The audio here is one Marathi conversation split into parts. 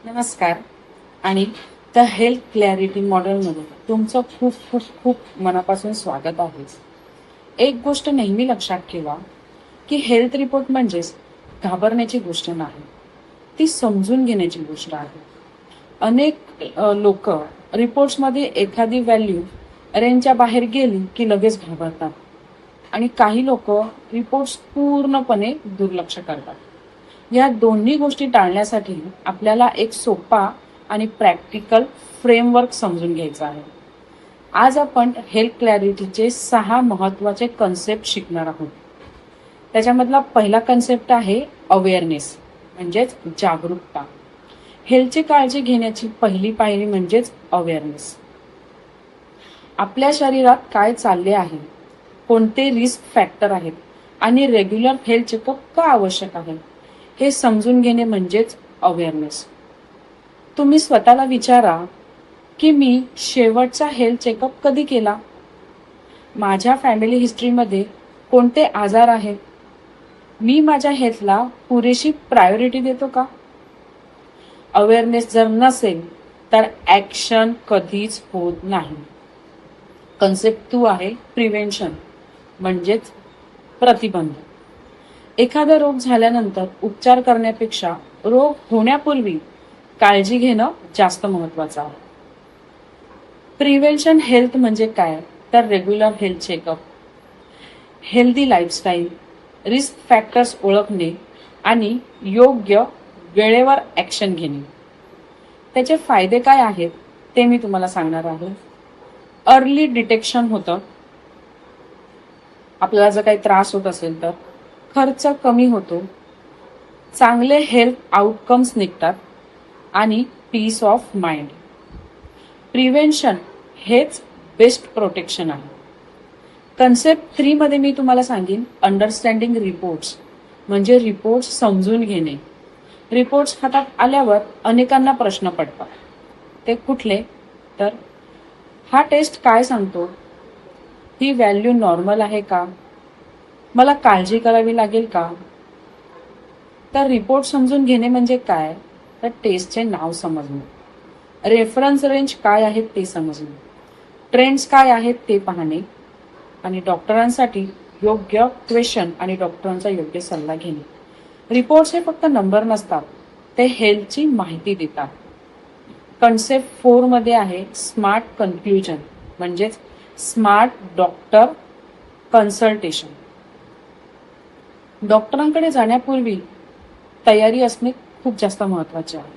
नमस्कार आणि द हेल्थ क्लॅरिटी मॉडेलमध्ये तुमचं खूप खूप खूप मनापासून स्वागत आहे. एक गोष्ट नेहमी लक्षात ठेवा की हेल्थ रिपोर्ट म्हणजेच घाबरण्याची गोष्ट नाही, ती समजून घेण्याची गोष्ट आहे. अनेक लोक रिपोर्ट्समध्ये एखादी व्हॅल्यू रेंजच्या बाहेर गेली की लगेच घाबरतात आणि काही लोक रिपोर्ट्स पूर्णपणे दुर्लक्ष करतात. या दोन्ही गोष्टी टाळण्यासाठी आपल्याला एक सोपा आणि प्रॅक्टिकल फ्रेमवर्क समजून घ्यायचा आहे. आज आपण हेल्थ क्लॅरिटीचे 6 महत्वाचे कन्सेप्ट शिकणार आहोत. त्याच्यामधला पहिला कन्सेप्ट आहे अवेअरनेस, म्हणजेच जागरूकता. हेल्थची काळजी घेण्याची पहिली पायरी म्हणजेच अवेअरनेस. आपल्या शरीरात काय चालले आहे, कोणते रिस्क फॅक्टर आहेत आणि रेग्युलर हेल्थ चेकअप का आवश्यक आहे हे समजून घेणे म्हणजेच अवेअरनेस. तुम्ही स्वतःला विचारा की मी शेवटचा हेल्थ चेकअप कधी केला, माझ्या फॅमिली हिस्ट्रीमध्ये कोणते आजार आहेत, मी माझ्या हेल्थला पुरेशी प्रायोरिटी देतो का. अवेअरनेस जर नसेल तर ऍक्शन कधीच होत नाही. कन्सेप्ट 2 आहे प्रिव्हेन्शन, म्हणजेच प्रतिबंध. एखादा रोग झाल्यानंतर उपचार करण्यापेक्षा रोग होण्यापूर्वी काळजी घेणं जास्त महत्वाचं आहे. प्रिव्हेन्शन हेल्थ म्हणजे काय, तर regular health checkup, healthy lifestyle, risk factors ओळखणे आणि योग्य वेळेवर ऍक्शन घेणे. त्याचे फायदे काय आहेत ते मी तुम्हाला सांगणार आहे. अर्ली डिटेक्शन होतं, आपल्याला जर काही त्रास होत असेल तर खर्च कमी होतो, चांगले हेल्थ आउटकम्स निघतात आणि पीस ऑफ माइंड. प्रिव्हेन्शन हेच बेस्ट प्रोटेक्शन आहे. कन्सेप्ट 3 मध्ये मी तुम्हाला सांगेन अंडरस्टँडिंग रिपोर्ट्स, म्हणजे रिपोर्ट्स समजून घेणे. रिपोर्ट्स हातात आल्यावर अनेकांना प्रश्न पडतात. ते कुठले, तर हा टेस्ट काय सांगतो, ही व्हॅल्यू नॉर्मल आहे का, मला काळजी करावी लागेल का. तर रिपोर्ट समजून घेणे म्हणजे काय, तर टेस्टचे नाव समजणे, रेफरन्स रेंज काय आहेत ते समजणे, ट्रेंड्स काय आहेत ते पाहणे आणि डॉक्टरांसाठी योग्य क्वेश्चन आणि डॉक्टरांचा योग्य सल्ला घेणे. रिपोर्ट्स हे फक्त नंबर नसतात, ते हेल्थची माहिती देतात. कन्सेप्ट 4 मध्ये आहे स्मार्ट कन्क्ल्युजन, म्हणजेच स्मार्ट डॉक्टर कन्सल्टेशन. डॉक्टरांकडे जाण्यापूर्वी तयारी असणे खूप जास्त महत्वाचे आहे.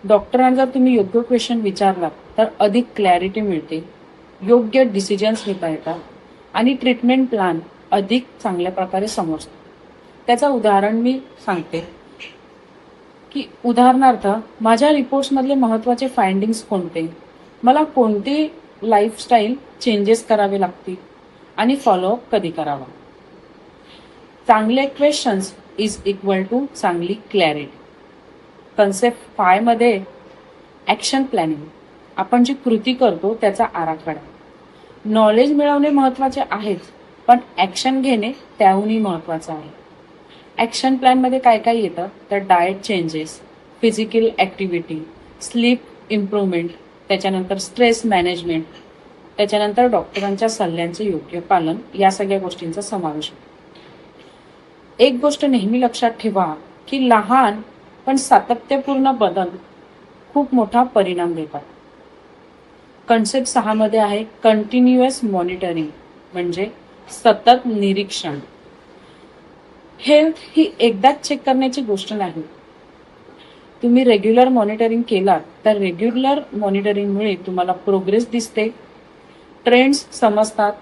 डॉक्टरांना जर तुम्ही योग्य क्वेश्चन विचारलात तर अधिक क्लॅरिटी मिळते, योग्य डिसिजन्स घेता येतात आणि ट्रीटमेंट प्लॅन अधिक चांगल्या प्रकारे समजतो. त्याचं उदाहरण मी सांगते की उदाहरणार्थ माझ्या रिपोर्ट्समधले महत्वाचे फाइंडिंग्स कोणते, मला कोणते लाईफस्टाईल चेंजेस करावे लागतील आणि फॉलोअप कधी करावा. चांगले क्वेश्चन्स इज इक्वल टू चांगली क्लॅरिटी. कन्सेप्ट 5 मध्ये ऍक्शन प्लॅनिंग, आपण जी कृती करतो त्याचा आराखडा. नॉलेज मिळवणे महत्वाचे आहेच, पण ऍक्शन घेणे त्याहूनही महत्वाचं आहे. ऍक्शन प्लॅन मध्ये काय काय येतं, तर diet changes, physical activity, sleep improvement, त्याच्यानंतर स्ट्रेस मॅनेजमेंट, त्याच्यानंतर डॉक्टरांच्या सल्ल्यांचे योग्य पालन, या सगळ्या गोष्टींचा समावेश होतो. एक गोष्ट नेहमी लक्षात ठेवा की लहान पण सातत्यपूर्ण बदल खूप मोठा परिणाम देतात. कन्सेप्ट 6 मध्ये आहे कंटिन्युअस मॉनिटरिंग, म्हणजे सतत निरीक्षण. हेल्थ ही एकदाच चेक करण्याची गोष्ट नाही. तुम्ही रेग्युलर मॉनिटरिंग केलात तर रेग्युलर मॉनिटरिंगमुळे तुम्हाला प्रोग्रेस दिसते, ट्रेंड्स समजतात,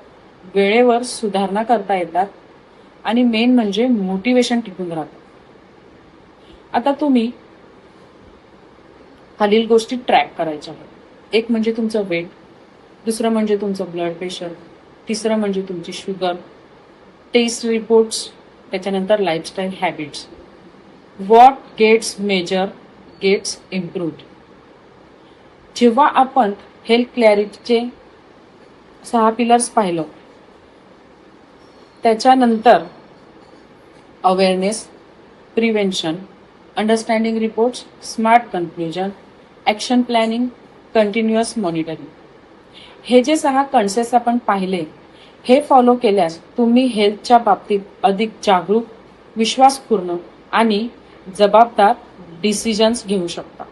वेळेवर सुधारणा करता येतात आणि मेन म्हणजे मोटिवेशन टिकून राहतं. आता तुम्ही खालील गोष्टी ट्रॅक करायच्या आहेत. एक म्हणजे तुमचं वेट, दुसरं म्हणजे तुमचं ब्लड प्रेशर, तिसरं म्हणजे तुमची शुगर, टेस्ट रिपोर्ट्स, त्याच्यानंतर lifestyle habits. What gets major gets improved. जेव्हा आपण हेल्थ क्लॅरिटीचे 6 पिलर्स पाहिलं, त्याच्यानंतर awareness, prevention, understanding reports, smart conclusion, action planning, continuous monitoring. हे जे 6 कन्सेप्ट आपण पाहिले, हे फॉलो केल्यास तुम्ही हेल्थच्या बाबतीत अधिक जागरूक, विश्वासपूर्ण आणि जबाबदार डिसिजन्स घेऊ शकता.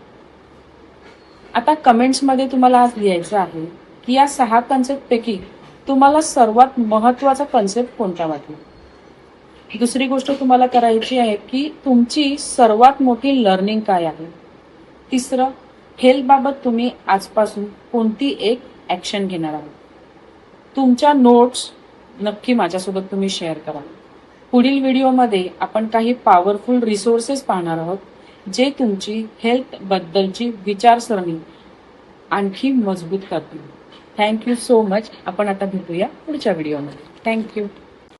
आता कमेंट्समध्ये तुम्हाला आज लिहायचं आहे की या 6 कन्सेप्टपैकी तुम्हाला सर्वात महत्त्वाचा कन्सेप्ट कोणता वाटला. दुसरी गोष्ट तुम्हाला करायची आहे की तुमची सर्वात मोठी लर्निंग काय आहे. तिसरं, हेल्थबाबत तुम्ही आजपासून कोणती एक ॲक्शन घेणार आहात. तुमच्या नोट्स नक्की माझ्यासोबत तुम्ही शेअर करा. पुढील व्हिडिओमध्ये आपण काही पॉवरफुल रिसोर्सेस पाहणार आहोत जे तुमची हेल्थबद्दलची विचारसरणी आणखी मजबूत करतील. Thank you so much. आपण आता भेटूया पुढच्या व्हिडिओमध्ये. थँक्यू.